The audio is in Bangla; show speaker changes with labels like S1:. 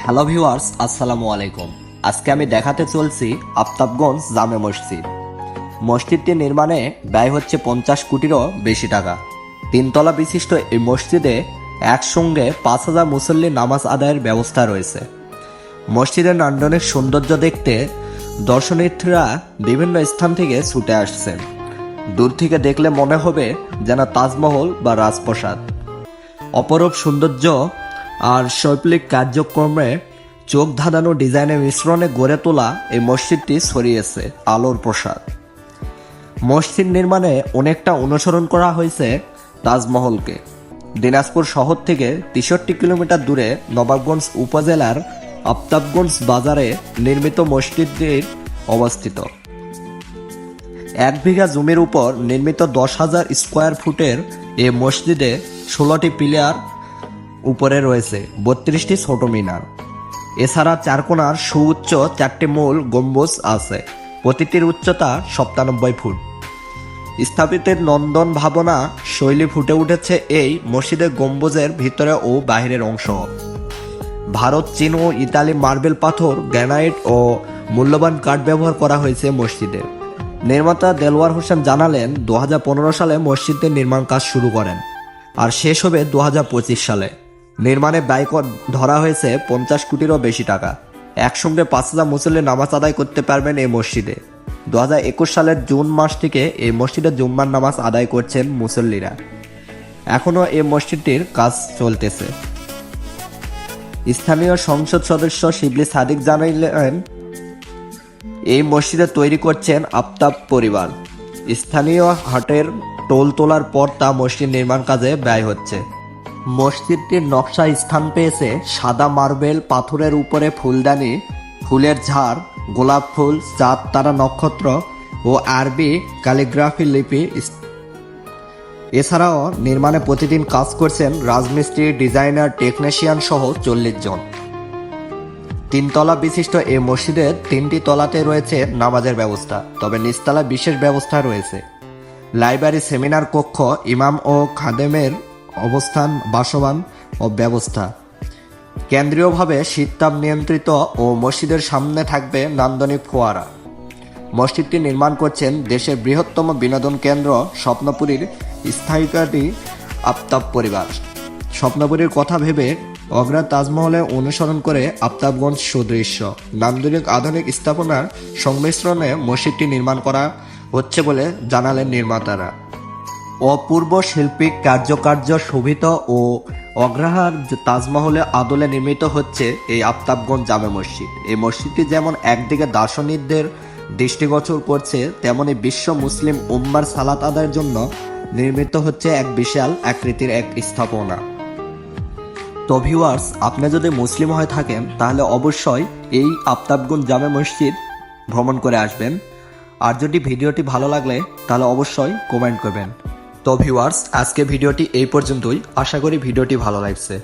S1: হ্যালো ভিউয়ার্স, আসসালামু আলাইকুম। আজকে আমি দেখাতে চলছি আফতাবগঞ্জ জামে মসজিদ। মসজিদটি নির্মাণে ব্যয় হচ্ছে 50 কোটিরও বেশি টাকা। 3 তলা বিশিষ্ট এই মসজিদে একসঙ্গে 5000 মুসল্লি নামাজ আদায়ের ব্যবস্থা রয়েছে। মসজিদের নান্দনিক সৌন্দর্য দেখতে দর্শনার্থীরা বিভিন্ন স্থান থেকে ছুটে আসছেন। দূর থেকে দেখলে মনে হবে যেন তাজমহল বা রাজপ্রাসাদ। অপরূপ সৌন্দর্য আর শৈল্পিক কার্যক্রমে চোখ ধাঁধানো ডিজাইনের মিশ্রণে গড়ে তোলা এই মসজিদটি ছড়িয়েছে আলোর প্রসাদ। মসজিদ নির্মাণে অনেকটা অনুসরণ করা হয়েছে তাজমহলকে। দিনাজপুর শহর থেকে 63 কিলোমিটার দূরে নবাবগঞ্জ উপজেলার আফতাবগঞ্জ বাজারে নির্মিত মসজিদটির অবস্থিত। 1 বিঘা জমির উপর নির্মিত 10,000 স্কোয়ার ফুটের এই মসজিদে 16টি পিলার উপরে রয়েছে 32টি ছোট মিনার। এছাড়া 4 কোণার সুউচ্চ 4টি মূল গম্বুজ আছে, প্রতিটির উচ্চতা 97 ফুট। স্থাপত্যের নন্দন ভাবনা শৈলী ফুটে উঠেছে এই মসজিদের গম্বুজের ভিতরে ও বাহিরের অংশ। ভারত, চীন ও ইতালি মার্বেল পাথর, গ্রানাইট ও মূল্যবান কাঠ ব্যবহার করা হয়েছে মসজিদে। নির্মাতা দেলওয়ার হোসেন জানালেন, 2015 সালে মসজিদের নির্মাণ কাজ শুরু করেন আর শেষ হবে 2025 সালে। নির্মাণে ব্যয় ধরা হয়েছে 50 কোটিরও বেশি টাকা। একসঙ্গে 5000 মুসল্লি নামাজ আদায় করতে পারবেন এই মসজিদে। 2021 সালের জুন মাস থেকে এই মসজিদে জুম্মার নামাজ আদায় করছেন মুসল্লিরা। এখনও এই মসজিদটির কাজ চলতেছে। স্থানীয় সংসদ সদস্য শিবলি সাদিক জানালেন, এই মসজিদে তৈরি করছেন আফতাব পরিবার। স্থানীয় হাটের টোল তোলার পর তা মসজিদ নির্মাণ কাজে ব্যয় হচ্ছে। মসজিদটির নকশা স্থান পেয়েছে সাদা মার্বেল পাথরের উপরে ফুলদানি, ফুলের ঝাড়, গোলাপ ফুল, চাঁদ, তারা, নক্ষত্র ও আরবি ক্যালিগ্রাফি লিপি। এছাড়াও নির্মাণে প্রতিদিন কাজ করছেন রাজমিস্ত্রি, ডিজাইনার, টেকনিশিয়ান সহ 40 জন। 3 তলা বিশিষ্ট এই মসজিদের 3টি তলাতে রয়েছে নামাজের ব্যবস্থা, তবে নিচতলায় বিশেষ ব্যবস্থা রয়েছে। লাইব্রেরি, সেমিনার কক্ষ, ইমাম ও খাদেমের অবস্থান, বাসবান ও ব্যবস্থা। কেন্দ্রীয়ভাবে শীততাপ নিয়ন্ত্রিত ও মসজিদের সামনে থাকবে নান্দনিক ফোয়ারা। মসজিদটি নির্মাণ করছেন দেশের বৃহত্তম বিনোদন কেন্দ্র স্বপ্নপুরীর স্থায়িকারী আফতাব পরিবার। স্বপ্নপুরীর কথা ভেবে আগ্রার তাজমহলে অনুসরণ করে আফতাবগঞ্জ সুদৃশ্য নান্দনিক আধুনিক স্থাপনার সংমিশ্রণে মসজিদটি নির্মাণ করা হচ্ছে বলে জানালেন নির্মাতারা। অপূর্ব শিল্পিক কার্যকার্য শোভিত ও অগ্রহার তাজমহলে আদলে নির্মিত হচ্ছে এই আফতাবগঞ্জ জামে মসজিদ। এই মসজিদটি যেমন একদিকে দার্শনিকদের দৃষ্টিগোচর করছে, তেমনি বিশ্ব মুসলিম উম্মার সালাত আদায়ের জন্য নির্মিত হচ্ছে এক বিশাল আকৃতির এক স্থাপনা। তো ভিউয়ার্স, আপনি যদি মুসলিম হয়ে থাকেন তাহলে অবশ্যই এই আফতাবগঞ্জ জামে মসজিদ ভ্রমণ করে আসবেন। আর যদি ভিডিওটি ভালো লাগলে তাহলে অবশ্যই কমেন্ট করবেন। তো ভিউয়ার্স, আজকে ভিডিওটি এই পর্যন্তই। আশা করি ভিডিওটি ভালো লাগছে।